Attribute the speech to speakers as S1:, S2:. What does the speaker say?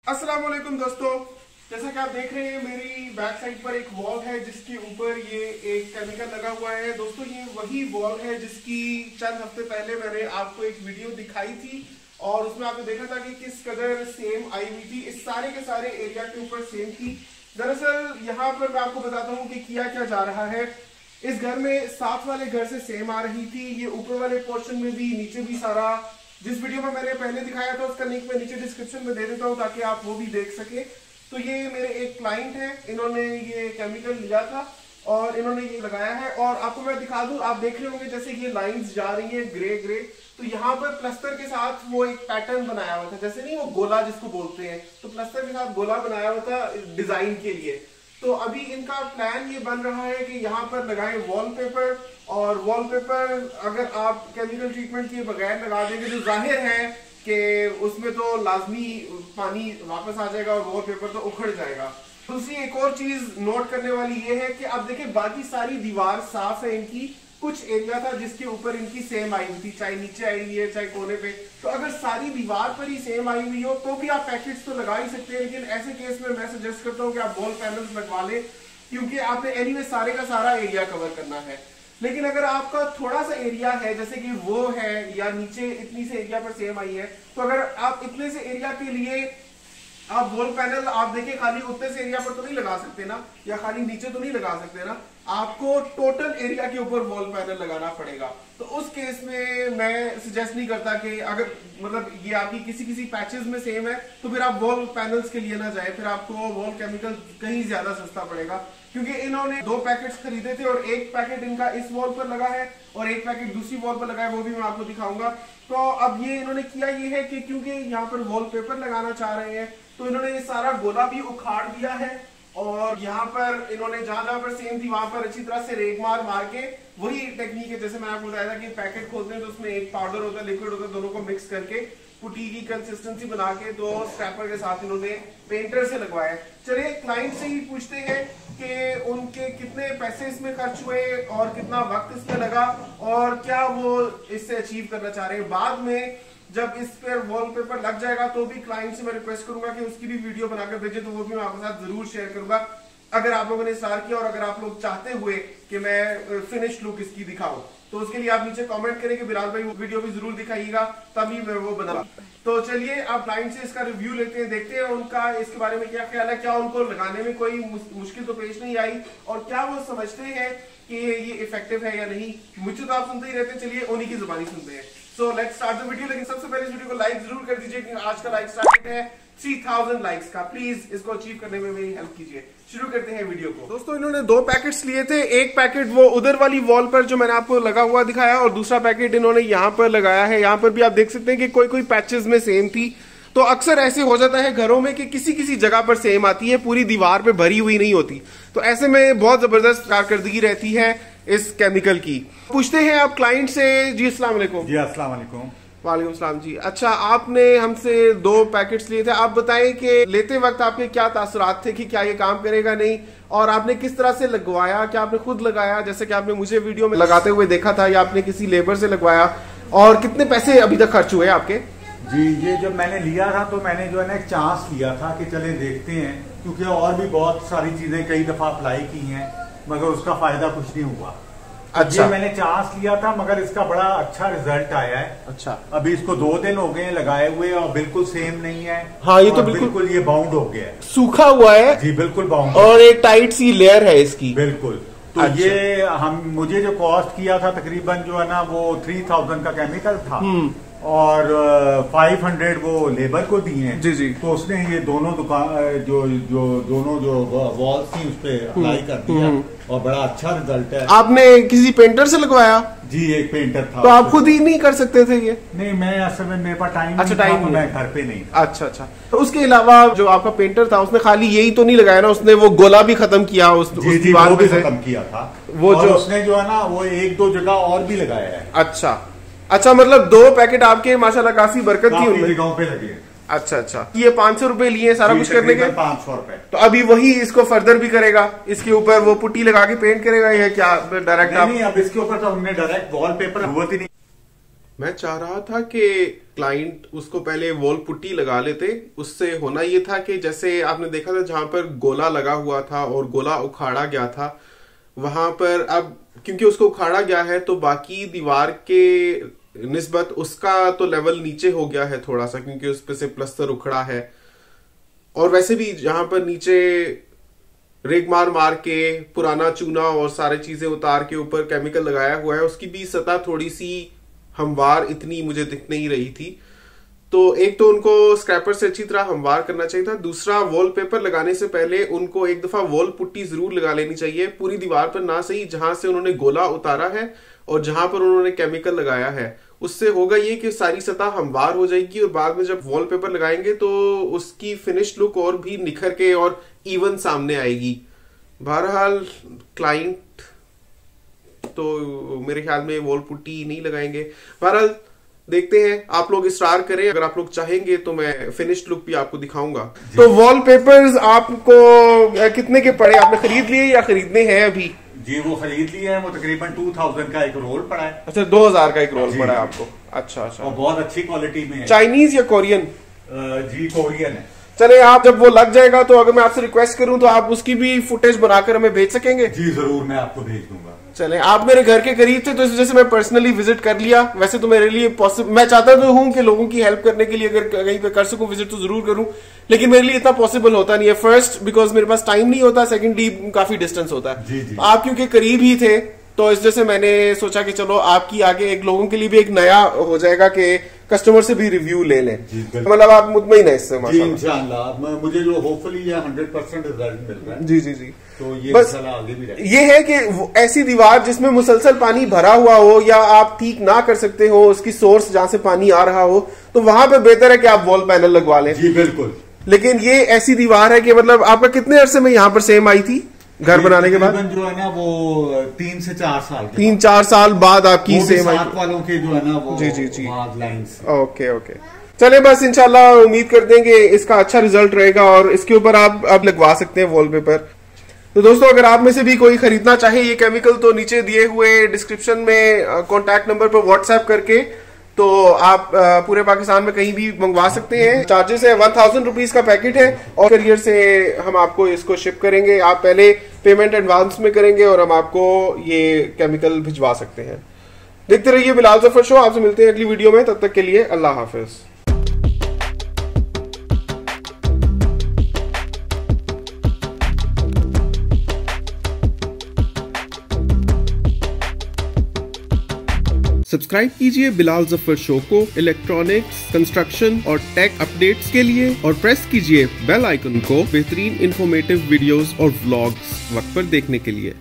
S1: अस्सलाम वालेकुम दोस्तों, जैसा कि आप देख रहे हैं मेरी बैक साइड पर एक वॉल है जिसके ऊपर ये एक केमिकल लगा हुआ है। दोस्तों ये वही वॉल है जिसकी चंद हफ्ते पहले मैंने आपको एक वीडियो दिखाई थी और उसमें आपने देखा था कि किस कदर सेम आई हुई थी। इस सारे के सारे एरिया के ऊपर सेम थी। दरअसल यहाँ पर मैं आपको बताता हूँ कि किया क्या जा रहा है। इस घर में साथ वाले घर से सेम आ रही थी, ये ऊपर वाले पोर्शन में भी, नीचे भी सारा। जिस वीडियो में मैंने पहले दिखाया था उसका लिंक मैं नीचे डिस्क्रिप्शन में दे देता हूँ ताकि आप वो भी देख सके। तो ये मेरे एक क्लाइंट है, इन्होंने ये केमिकल लिया था और इन्होंने ये लगाया है। और आपको मैं दिखा दूं, आप देख रहे होंगे जैसे ये लाइंस जा रही है ग्रे ग्रे, तो यहाँ पर प्लस्तर के साथ वो एक पैटर्न बनाया हुआ था, जैसे नहीं वो गोला जिसको बोलते हैं, तो प्लस्तर के साथ गोला बनाया हुआ था डिजाइन के लिए। तो अभी इनका प्लान ये बन रहा है कि यहाँ पर लगाएं वॉलपेपर, और वॉलपेपर अगर आप केमिकल ट्रीटमेंट के बगैर लगा देंगे तो जाहिर है कि उसमें तो लाजमी पानी वापस आ जाएगा और वॉलपेपर तो उखड़ जाएगा। दूसरी एक और चीज नोट करने वाली ये है कि अब देखिए बाकी सारी दीवार साफ है इनकी, कुछ एरिया था जिसके ऊपर इनकी सेम आई हुई थी, चाहे नीचे आई हुई है चाहे कोने पे। तो अगर सारी दीवार पर ही सेम आई हुई हो तो भी आप पैकेट्स तो लगा ही सकते हैं, लेकिन ऐसे केस में मैं सजेस्ट करता हूँ कि आप वॉल पैनल्स लगवा लें, क्योंकि आपने एनीवे सारे का सारा एरिया कवर करना है। लेकिन अगर आपका थोड़ा सा एरिया है, जैसे कि वो है या नीचे इतनी से एरिया पर सेम आई है, तो अगर आप इतने से एरिया के लिए आप वॉल पैनल, आप देखिए खाली उतने से एरिया पर तो नहीं लगा सकते ना, या खाली नीचे तो नहीं लगा सकते ना, आपको टोटल एरिया के ऊपर वॉल पैनल लगाना पड़ेगा। तो उस केस में मैं सजेस्ट नहीं करता कि अगर मतलब ये आपकी किसी पैचेस में सेम है तो फिर आप वॉल पैनल्स के लिए ना जाए, फिर आपको वॉल केमिकल कहीं ज्यादा सस्ता पड़ेगा। क्योंकि इन्होंने 2 पैकेट्स खरीदे थे और एक पैकेट इनका इस वॉल पर लगा है और एक पैकेट दूसरी वॉल पर लगा है, वो भी मैं आपको दिखाऊंगा। तो अब ये इन्होंने किया ये है कि क्योंकि यहाँ पर वॉलपेपर लगाना चाह रहे हैं तो इन्होंने ये सारा गोला भी उखाड़ दिया है और यहाँ पर इन्होंने जहां पर सेम थी वहां पर अच्छी तरह से रेग मार के, वही टेक्निक है जैसे मैंने आपको बताया था कि पैकेट खोलते हैं तो उसमें एक पाउडर होता है, लिक्विड होता है, दोनों को मिक्स करके पुट्टी की कंसिस्टेंसी बना के तो स्क्रैपर के साथ इन्होंने पेंटर से लगवाया। चलिए क्लाइंट से ही पूछते हैं कि उनके कितने पैसे इसमें खर्च हुए और कितना वक्त इसमें लगा और क्या वो इससे अचीव करना चाह रहे हैं। बाद में जब इस पर वॉलपेपर लग जाएगा तो भी क्लाइंट से मैं रिक्वेस्ट करूंगा कि उसकी भी वीडियो बनाकर भेजे, तो वो भी मैं आपके साथ जरूर शेयर करूंगा अगर आप लोगों ने इस्तार किया और अगर आप लोग चाहते हुए कि मैं फिनिश लुक इसकी दिखाऊं। तो उसके लिए आप नीचे कमेंट करें कि बिलाल भाई वो वीडियो भी जरूर दिखाइएगा, तभी मैं वो बना। तो चलिए आप क्लाइंट से इसका रिव्यू लेते हैं, देखते हैं उनका इसके बारे में क्या ख्याल है, क्या उनको लगाने में कोई मुश्किल तो पेश नहीं आई और क्या वो समझते हैं कि ये इफेक्टिव है या नहीं। मुझे तो आप सुनते ही रहते हैं, चलिए उन्हीं की जुबानी सुनते हैं। So let's start the video. लेकिन सबसे पहले इस वीडियो को लाइक जरूर कर दीजिए क्योंकि आज का लाइक टारगेट है 3000 लाइक्स का। प्लीज इसको अचीव करने में मेरी हेल्प कीजिए। शुरू करते हैं वीडियो को। दोस्तों इन्होंने 2 पैकेट्स लिए थे, एक पैकेट वो उधर वाली वॉल पर जो मैंने आपको लगा हुआ दिखाया और दूसरा पैकेट इन्होंने यहाँ पर लगाया है। यहाँ पर भी आप देख सकते हैं कि कोई पैचेस में सेम थी। तो अक्सर ऐसे हो जाता है घरों में कि किसी जगह पर सेम आती है, पूरी दीवार पे भरी हुई नहीं होती। तो ऐसे में बहुत जबरदस्त कारकर्दगी रहती है इस केमिकल की। पूछते हैं आप क्लाइंट से। जी अस्सलाम वालेकुम।
S2: जी अस्सलाम वालेकुम।
S1: वालेकुम सलाम जी। अच्छा, आपने हमसे 2 पैकेट्स लिए थे, आप बताएं कि लेते वक्त आपके क्या तासुरात थे कि क्या ये काम करेगा नहीं, और आपने किस तरह से लगवाया, क्या आपने खुद लगाया जैसे कि आपने मुझे वीडियो में लगाते हुए देखा था, या आपने किसी लेबर से लगवाया, और कितने पैसे अभी तक खर्च हुए आपके?
S2: जी ये जब मैंने लिया था तो मैंने जो है ना एक चांस लिया था कि चले देखते हैं, क्योंकि और भी बहुत सारी चीजें कई दफा अप्लाई की हैं मगर उसका फायदा कुछ नहीं हुआ। अच्छा, ये मैंने चांस लिया था मगर इसका बड़ा अच्छा रिजल्ट आया है।
S1: अच्छा,
S2: अभी इसको 2 दिन हो गए लगाए हुए और बिल्कुल सेम नहीं है।
S1: हाँ ये तो बिल्कुल
S2: ये बाउंड हो गया है,
S1: सूखा हुआ है।
S2: जी बिल्कुल बाउंड,
S1: और एक टाइट सी लेयर है इसकी।
S2: बिल्कुल। तो अच्छा, ये मुझे जो कॉस्ट किया था तकरीबन जो है ना वो 3000 का केमिकल था और 500 वो लेबर को दिए हैं।
S1: जी जी।
S2: तो उसने ये दोनों दुकान दोनों जो वॉल्स थी उस पे अप्लाई कर दिया और बड़ा अच्छा रिजल्ट है।
S1: आपने किसी पेंटर से लगवाया?
S2: जी एक पेंटर था।
S1: तो आप खुद ही नहीं कर सकते थे ये?
S2: नहीं, मैं असल में मेरे पास टाइम
S1: अच्छा टाइम
S2: नहीं, मैं घर पे नहीं था।
S1: अच्छा। तो उसके अलावा जो आपका पेंटर था उसने खाली यही तो नहीं लगाया ना, उसने वो गोला भी खत्म किया उस दीवार
S2: वो भी खत्म किया था वो जो उसने जो है ना वो 1-2 जगह और भी लगाया है।
S1: अच्छा, मतलब 2 पैकेट आपके माशाल्लाह काफी बरकत की उनमें
S2: जगहों पे लगे।
S1: अच्छा। ये 500 रुपए लिए सारा कुछ करने के?
S2: 500 रुपए।
S1: तो अभी वही इसको फर्दर भी करेगा, इसके ऊपर वो पुट्टी लगा के पेंट करेगा या क्या डायरेक्ट?
S2: नहीं, अब इसके ऊपर तो हमने डायरेक्ट वॉलपेपर जरूरत ही नहीं।
S1: मैं चाह रहा था कि क्लाइंट उसको पहले वॉल पुट्टी लगा लेते। उससे होना ये था कि जैसे आपने देखा था जहां पर गोला लगा हुआ था और गोला उखाड़ा गया था, वहां पर अब क्योंकि उसको उखाड़ा गया है तो बाकी दीवार के निस्बत उसका तो लेवल नीचे हो गया है थोड़ा सा, क्योंकि उस पे से प्लस्तर उखड़ा है। और वैसे भी जहां पर नीचे रेग मार के पुराना चूना और सारी चीजें उतार के ऊपर केमिकल लगाया हुआ है, उसकी भी सतह थोड़ी सी हमवार इतनी मुझे दिख नहीं रही थी। तो एक तो उनको स्क्रैपर से अच्छी तरह हमवार करना चाहिए था, दूसरा वॉलपेपर लगाने से पहले उनको एक दफा वॉल पुट्टी जरूर लगा लेनी चाहिए, पूरी दीवार पर ना सही, जहां से उन्होंने गोला उतारा है और जहां पर उन्होंने केमिकल लगाया है। उससे होगा ये कि सारी सतह हमवार हो जाएगी और बाद में जब वॉलपेपर लगाएंगे तो उसकी फिनिश लुक और भी निखर के और इवन सामने आएगी। बहरहाल क्लाइंट तो मेरे ख्याल में वॉल पुट्टी नहीं लगाएंगे। बहरहाल देखते हैं, आप लोग इसरार करें, अगर आप लोग चाहेंगे तो मैं फिनिश्ड लुक भी आपको दिखाऊंगा। तो वॉलपेपर्स आपको कितने के पड़े? आपने खरीद लिए या खरीदने हैं अभी?
S2: जी वो खरीद लिया है, वो तकरीबन 2000 का एक रोल पड़ा है।
S1: अच्छा 2000 का एक रोल पड़ा है आपको? अच्छा अच्छा।
S2: और बहुत अच्छी क्वालिटी में है।
S1: चाइनीज या कोरियन?
S2: जी कोरियन है।
S1: चले आप जब वो लग जाएगा तो अगर मैं आपसे रिक्वेस्ट करूं तो आप उसकी भी फुटेज बनाकर हमें भेज सकेंगे?
S2: जी जरूर, मैं आपको भेज दूंगा।
S1: चले, आप मेरे घर के करीब थे तो इस वजह से मैं पर्सनली विजिट कर लिया। वैसे तो मेरे लिए पॉसिबल, मैं चाहता तो हूं कि लोगों की हेल्प करने के लिए अगर कहीं पे कर सकूं विजिट तो जरूर करूं, लेकिन मेरे लिए इतना पॉसिबल होता नहीं है। फर्स्ट बिकॉज मेरे पास टाइम नहीं होता, सेकेंडली काफी डिस्टेंस होता है।
S2: जी जी।
S1: आप क्योंकि करीब ही थे तो इस वजह से मैंने सोचा कि चलो आपकी आगे एक लोगों के लिए भी एक नया हो जाएगा कि कस्टमर से भी रिव्यू ले लें। मतलब आप मुतमईन है इससे?
S2: जी इंशाल्लाह, मुझे जो होपफुली 100% रिजल्ट मिल रहा है।
S1: जी जी जी।
S2: तो ये
S1: बस
S2: आगे भी रहेगा।
S1: ये है कि ऐसी दीवार जिसमें मुसलसल पानी भरा हुआ हो या आप ठीक ना कर सकते हो उसकी सोर्स जहां से पानी आ रहा हो, तो वहां पे बेहतर है कि आप वॉल पैनल लगवा लें।
S2: जी बिल्कुल।
S1: लेकिन ये ऐसी दीवार है कि मतलब आपका कितने अरसे में यहाँ पर सेम आई थी घर बनाने के बाद?
S2: जो है ना वो 3 से 4 साल,
S1: 3-4 साल बाद आपकी सेम आई
S2: वालों के जो है ना वो
S1: जी जी जी
S2: लाइंस।
S1: Okay okay. चले बस इंशाल्लाह उम्मीद कर देंगे इसका अच्छा रिजल्ट रहेगा और इसके ऊपर आप लगवा सकते हैं वॉलपेपर। तो दोस्तों अगर आप में से भी कोई खरीदना चाहे ये केमिकल तो नीचे दिए हुए डिस्क्रिप्शन में कॉन्टैक्ट नंबर पर व्हाट्सएप करके तो आप पूरे पाकिस्तान में कहीं भी मंगवा सकते हैं। चार्जेस है 1000 रुपीज का पैकेट है और करियर से हम आपको इसको शिप करेंगे। आप पहले पेमेंट एडवांस में करेंगे और हम आपको ये केमिकल भिजवा सकते हैं। देखते रहिए बिलाल जफर शो। आपसे मिलते हैं अगली वीडियो में, तब तक के लिए अल्लाह हाफिज। सब्सक्राइब कीजिए बिलाल जफर शो को इलेक्ट्रॉनिक्स, कंस्ट्रक्शन और टेक अपडेट्स के लिए और प्रेस कीजिए बेल आइकन को बेहतरीन इंफॉर्मेटिव वीडियोस और व्लॉग्स वक्त पर देखने के लिए।